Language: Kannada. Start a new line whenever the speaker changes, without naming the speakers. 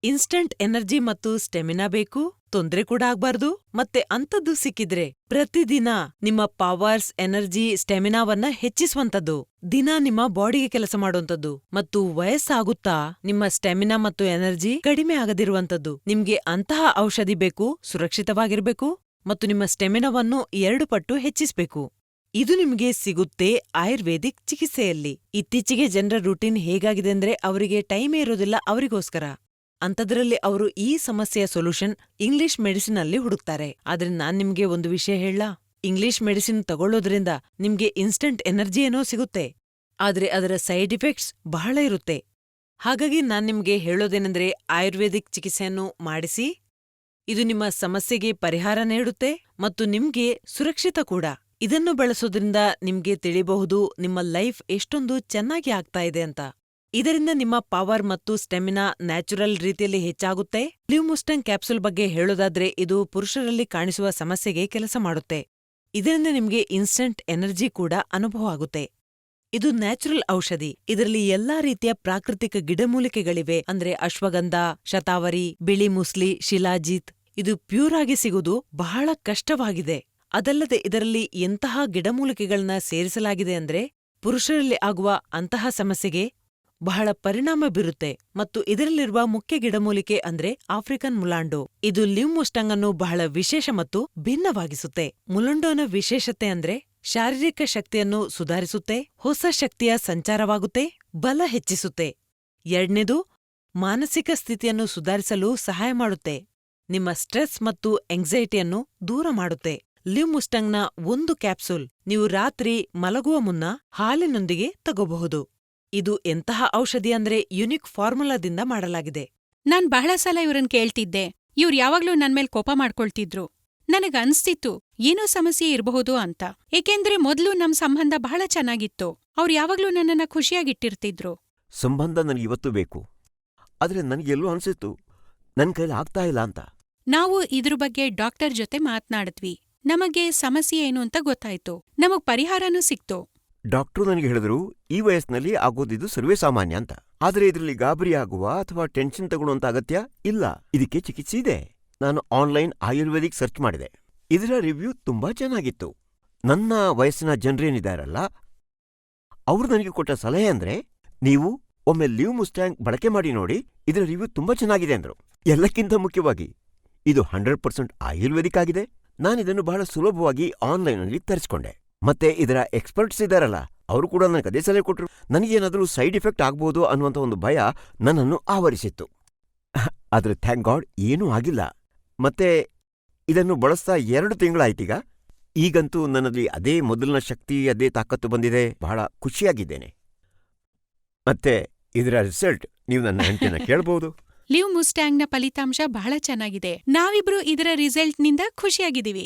ಇನ್ಸ್ಟಂಟ್ ಎನರ್ಜಿ ಮತ್ತು ಸ್ಟೆಮಿನಾ ಬೇಕು, ತೊಂದ್ರೆ ಕೂಡ ಆಗ್ಬಾರ್ದು. ಮತ್ತೆ ಅಂಥದ್ದು ಸಿಕ್ಕಿದ್ರೆ ಪ್ರತಿದಿನ ನಿಮ್ಮ ಪವರ್ಸ್, ಎನರ್ಜಿ, ಸ್ಟೆಮಿನಾವನ್ನ ಹೆಚ್ಚಿಸುವಂಥದ್ದು, ದಿನ ನಿಮ್ಮ ಬಾಡಿಗೆ ಕೆಲಸ ಮಾಡುವಂಥದ್ದು. ಮತ್ತು ವಯಸ್ಸಾಗುತ್ತಾ ನಿಮ್ಮ ಸ್ಟೆಮಿನಾ ಮತ್ತು ಎನರ್ಜಿ ಕಡಿಮೆ ಆಗದಿರುವಂಥದ್ದು. ನಿಮ್ಗೆ ಅಂತಹ ಔಷಧಿ ಬೇಕು, ಸುರಕ್ಷಿತವಾಗಿರ್ಬೇಕು ಮತ್ತು ನಿಮ್ಮ ಸ್ಟೆಮಿನಾವನ್ನು 2 ಪಟ್ಟು ಹೆಚ್ಚಿಸ್ಬೇಕು. ಇದು ನಿಮ್ಗೆ ಸಿಗುತ್ತೆ ಆಯುರ್ವೇದಿಕ್ ಚಿಕಿತ್ಸೆಯಲ್ಲಿ. ಇತ್ತೀಚೆಗೆ ಜನರ ರೂಟೀನ್ ಹೇಗಾಗಿದೆ ಅಂದ್ರೆ ಅವರಿಗೆ ಟೈಮೇ ಇರೋದಿಲ್ಲ ಅವರಿಗೋಸ್ಕರ. ಅಂಥದ್ರಲ್ಲಿ ಅವರು ಈ ಸಮಸ್ಯೆಯ ಸೊಲ್ಯೂಷನ್ ಇಂಗ್ಲಿಷ್ ಮೆಡಿಸಿನ್ ಅಲ್ಲಿ ಹುಡುಕ್ತಾರೆ. ಆದ್ರೆ ನಾನ್ ನಿಮ್ಗೆ ಒಂದು ವಿಷಯ ಹೇಳಲಾ? ಇಂಗ್ಲಿಷ್ ಮೆಡಿಸಿನ್ ತಗೊಳ್ಳೋದ್ರಿಂದ ನಿಮ್ಗೆ ಇನ್ಸ್ಟಂಟ್ ಎನರ್ಜಿ ಏನೋ ಸಿಗುತ್ತೆ, ಆದ್ರೆ ಅದರ ಸೈಡ್ ಇಫೆಕ್ಟ್ಸ್ ಬಹಳ ಇರುತ್ತೆ. ಹಾಗಾಗಿ ನಾನ್ ನಿಮ್ಗೆ ಹೇಳೋದೇನೆಂದ್ರೆ ಆಯುರ್ವೇದಿಕ್ ಚಿಕಿತ್ಸೆಯನ್ನು ಮಾಡಿಸಿ. ಇದು ನಿಮ್ಮ ಸಮಸ್ಯೆಗೆ ಪರಿಹಾರ ನೀಡುತ್ತೆ ಮತ್ತು ನಿಮ್ಗೆ ಸುರಕ್ಷಿತ ಕೂಡ. ಇದನ್ನು ಬಳಸೋದ್ರಿಂದ ನಿಮ್ಗೆ ತಿಳಿಬಹುದು ನಿಮ್ಮ ಲೈಫ್ ಎಷ್ಟೊಂದು ಚೆನ್ನಾಗಿ ಆಗ್ತಾ ಇದೆ ಅಂತ. ಇದರಿಂದ ನಿಮ್ಮ ಪವರ್ ಮತ್ತು ಸ್ಟೆಮಿನಾ ನ್ಯಾಚುರಲ್ ರೀತಿಯಲ್ಲಿ ಹೆಚ್ಚಾಗುತ್ತೆ. ಲಿವ್ಮುಸ್ಟಂಗ್ ಕ್ಯಾಪ್ಸೂಲ್ ಬಗ್ಗೆ ಹೇಳೋದಾದ್ರೆ ಇದು ಪುರುಷರಲ್ಲಿ ಕಾಣಿಸುವ ಸಮಸ್ಯೆಗೆ ಕೆಲಸ ಮಾಡುತ್ತೆ. ಇದರಿಂದ ನಿಮ್ಗೆ ಇನ್ಸ್ಟಂಟ್ ಎನರ್ಜಿ ಕೂಡ ಅನುಭವ ಆಗುತ್ತೆ. ಇದು ನ್ಯಾಚುರಲ್ ಔಷಧಿ. ಇದರಲ್ಲಿ ಎಲ್ಲಾ ರೀತಿಯ ಪ್ರಾಕೃತಿಕ ಗಿಡಮೂಲಿಕೆಗಳಿವೆ. ಅಂದ್ರೆ ಅಶ್ವಗಂಧ, ಶತಾವರಿ, ಬಿಳಿ ಮುಸ್ಲಿ, ಶಿಲಾಜೀತ್. ಇದು ಪ್ಯೂರ್ ಆಗಿ ಸಿಗುವುದು ಬಹಳ ಕಷ್ಟವಾಗಿದೆ. ಅದಲ್ಲದೆ ಇದರಲ್ಲಿ ಎಂತಹ ಗಿಡಮೂಲಿಕೆಗಳನ್ನ ಸೇರಿಸಲಾಗಿದೆ ಅಂದ್ರೆ ಪುರುಷರಲ್ಲಿ ಆಗುವ ಅಂತಹ ಸಮಸ್ಯೆಗೆ ಬಹಳ ಪರಿಣಾಮ ಬೀರುತ್ತೆ. ಮತ್ತು ಇದರಲ್ಲಿರುವ ಮುಖ್ಯ ಗಿಡಮೂಲಿಕೆ ಅಂದ್ರೆ ಆಫ್ರಿಕನ್ ಮುಲಾಂಡೋ. ಇದು ಲಿವ್ಮುಸ್ಟಂಗ್ ಅನ್ನು ಬಹಳ ವಿಶೇಷ ಮತ್ತು ಭಿನ್ನವಾಗಿಸುತ್ತೆ. ಮುಲಾಂಡೋನ ವಿಶೇಷತೆ ಅಂದ್ರೆ ಶಾರೀರಿಕ ಶಕ್ತಿಯನ್ನು ಸುಧಾರಿಸುತ್ತೆ, ಹೊಸ ಶಕ್ತಿಯ ಸಂಚಾರವಾಗುತ್ತೆ, ಬಲ ಹೆಚ್ಚಿಸುತ್ತೆ. ಎರಡನೇದು, ಮಾನಸಿಕ ಸ್ಥಿತಿಯನ್ನು ಸುಧಾರಿಸಲು ಸಹಾಯ ಮಾಡುತ್ತೆ. ನಿಮ್ಮ ಸ್ಟ್ರೆಸ್ ಮತ್ತು ಎಂಗ್ಸೈಟಿಯನ್ನು ದೂರ ಮಾಡುತ್ತೆ. ಲಿವ್ಮುಸ್ಟಂಗ್ನ 1 ಕ್ಯಾಪ್ಸೂಲ್ ನೀವು ರಾತ್ರಿ ಮಲಗುವ ಮುನ್ನ ಹಾಲಿನೊಂದಿಗೆ ತಗೋಬಹುದು. ಇದು ಎಂತಹ ಔಷಧಿ ಅಂದ್ರೆ ಯುನಿಕ್ ಫಾರ್ಮುಲಾದಿಂದ ಮಾಡಲಾಗಿದೆ.
ನಾನ್ ಬಹಳ ಸಲ ಇವ್ರನ್ ಕೇಳ್ತಿದ್ದೆ. ಇವ್ರು ಯಾವಾಗ್ಲೂ ನನ್ಮೇಲ್ ಕೋಪ ಮಾಡ್ಕೊಳ್ತಿದ್ರು. ನನಗ್ ಅನ್ಸ್ತಿತ್ತು ಏನೋ ಸಮಸ್ಯೆ ಇರಬಹುದು ಅಂತ. ಏಕೆಂದ್ರೆ ಮೊದ್ಲು ನಮ್ ಸಂಬಂಧ ಬಹಳ ಚೆನ್ನಾಗಿತ್ತು. ಅವ್ರು ಯಾವಾಗ್ಲೂ ನನ್ನನ್ನ ಖುಷಿಯಾಗಿಟ್ಟಿರ್ತಿದ್ರು.
ಸಂಬಂಧ ನನಗಿವತ್ತು ಬೇಕು, ಆದ್ರೆ ನನಗೆಲ್ಲೋ ಅನ್ಸಿತ್ತು ನನ್ ಕೈಲಿ ಆಗ್ತಾ ಇಲ್ಲ ಅಂತ.
ನಾವು ಇದ್ರ ಬಗ್ಗೆ ಡಾಕ್ಟರ್ ಜೊತೆ ಮಾತ್ನಾಡಿದ್ವಿ. ನಮಗೆ ಸಮಸ್ಯೆ ಏನು ಅಂತ ಗೊತ್ತಾಯ್ತು. ನಮಗ್ ಪರಿಹಾರನೂ ಸಿಕ್ತು.
ಡಾಕ್ಟ್ರು ನನಗೆ ಹೇಳಿದ್ರು ಈ ವಯಸ್ಸಿನಲ್ಲಿ ಆಗೋದಿದ್ದು ಸರ್ವೇ ಸಾಮಾನ್ಯ ಅಂತ. ಆದ್ರೆ ಇದರಲ್ಲಿ ಗಾಬರಿ ಆಗುವ ಅಥವಾ ಟೆನ್ಷನ್ ತಗೊಳ್ಳುವಂತ ಅಗತ್ಯ ಇಲ್ಲ. ಇದಕ್ಕೆ ಚಿಕಿತ್ಸೆ ಇದೆ. ನಾನು ಆನ್ಲೈನ್ ಆಯುರ್ವೇದಿಕ್ ಸರ್ಚ್ ಮಾಡಿದೆ. ಇದರ ರಿವ್ಯೂ ತುಂಬಾ ಚೆನ್ನಾಗಿತ್ತು. ನನ್ನ ವಯಸ್ಸಿನ ಜನರೇನಿದಾರಲ್ಲ ಅವ್ರು ನನಗೆ ಕೊಟ್ಟ ಸಲಹೆ ಅಂದ್ರೆ ನೀವು ಒಮ್ಮೆ ಲಿವ್ಮುಸ್ಟ್ಯಾಂಗ್ ಬಳಕೆ ಮಾಡಿ ನೋಡಿ, ಇದರ ರಿವ್ಯೂ ತುಂಬಾ ಚೆನ್ನಾಗಿದೆ ಅಂದ್ರು. ಎಲ್ಲಕ್ಕಿಂತ ಮುಖ್ಯವಾಗಿ ಇದು 100% ಆಯುರ್ವೇದಿಕ್ ಆಗಿದೆ. ನಾನಿದನ್ನು ಬಹಳ ಸುಲಭವಾಗಿ ಆನ್ಲೈನಲ್ಲಿ ತರಿಸ್ಕೊಂಡೆ. ಮತ್ತೆ ಇದರ ಎಕ್ಸ್ಪರ್ಟ್ಸ್ ಇದಾರಲ್ಲ ಅವರು ಕೂಡ ನನಗೆ ಅದೇ ಸಲಹೆ ಕೊಟ್ರು. ನನಗೇನಾದ್ರೂ ಸೈಡ್ ಎಫೆಕ್ಟ್ ಆಗ್ಬೋದು ಅನ್ನುವಂಥ ಒಂದು ಭಯ ನನ್ನನ್ನು ಆವರಿಸಿತ್ತು. ಆದ್ರೆ ಥ್ಯಾಂಕ್ ಗಾಡ್ ಏನೂ ಆಗಿಲ್ಲ. ಮತ್ತೆ ಇದನ್ನು ಬಳಸ್ತಾ 2 ತಿಂಗಳಾಯ್ತೀಗ. ಈಗಂತೂ ನನ್ನಲ್ಲಿ ಅದೇ ಮೊದಲಿನ ಶಕ್ತಿ, ಅದೇ ತಾಕತ್ತು ಬಂದಿದೆ. ಬಹಳ ಖುಷಿಯಾಗಿದ್ದೇನೆ. ಮತ್ತೆ ಇದರ ರಿಸಲ್ಟ್ ನೀವು ನನ್ನ ಹೆಂಡತಿನ ಕೇಳಬಹುದು.
ಲಿವ್ಮುಸ್ಟ್ಯಾಂಗ್ನ ಫಲಿತಾಂಶ ಬಹಳ ಚೆನ್ನಾಗಿದೆ. ನಾವಿಬ್ರು ಇದರ ರಿಸಲ್ಟ್ನಿಂದ ಖುಷಿಯಾಗಿದ್ದೀವಿ.